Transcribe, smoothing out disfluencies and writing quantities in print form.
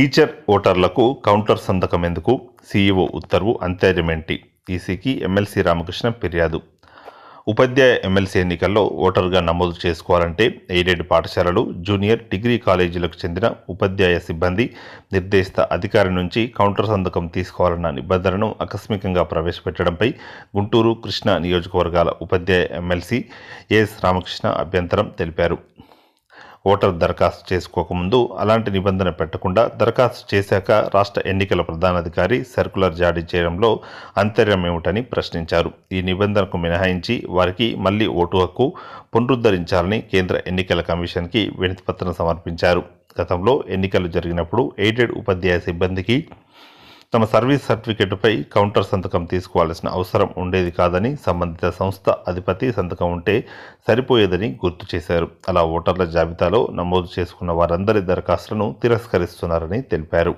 Teacher ఓటర్లకు counter సంతకం ఎందుకు? సీఈఓ ఉత్తర్వు అంతర్యమేంటి? ఈసీకి ఎమ్మెల్సీ రామకృష్ణ ఫిర్యాదు. ఉపాధ్యాయ ఎమ్మెల్సీ ఎన్నికల్లో ఓటరుగా నమోదు చేసుకోవాలంటే ఎయిడెడ్ పాఠశాలలు, జూనియర్, డిగ్రీ కాలేజీలకు చెందిన ఉపాధ్యాయ సిబ్బంది నిర్దేశిత అధికారి నుంచి కౌంటర్ సంతకం తీసుకోవాలన్న నిబంధనను ఆకస్మికంగా ప్రవేశపెట్టడంపై గుంటూరు, కృష్ణా నియోజకవర్గాల ఉపాధ్యాయ ఎమ్మెల్సీ ఏఎస్ రామకృష్ణ అభ్యంతరం తెలిపారు. ఓటర్ దరఖాస్తు చేసుకోకముందు అలాంటి నిబంధన పెట్టకుండా దరఖాస్తు చేశాక రాష్ట్ర ఎన్నికల ప్రధానాధికారి సర్కులర్ జారీ చేయడంలో అంతర్యం ఏమిటని ప్రశ్నించారు. ఈ నిబంధనకు మినహాయించి వారికి మళ్లీ ఓటు హక్కు పునరుద్ధరించాలని కేంద్ర ఎన్నికల కమిషన్కి వినతిపత్రం సమర్పించారు. గతంలో ఎన్నికలు జరిగినప్పుడు ఎయిడెడ్ ఉపాధ్యాయ సిబ్బందికి తమ సర్వీస్ సర్టిఫికెట్పై కౌంటర్ సంతకం తీసుకోవాల్సిన అవసరం ఉండేది కాదని, సంబంధిత సంస్థ అధిపతి సంతకం ఉంటే సరిపోయేదని గుర్తు చేశారు. అలా ఓటర్ల జాబితాలో నమోదు చేసుకున్న వారందరి దరఖాస్తులను తిరస్కరిస్తున్నారని తెలిపారు.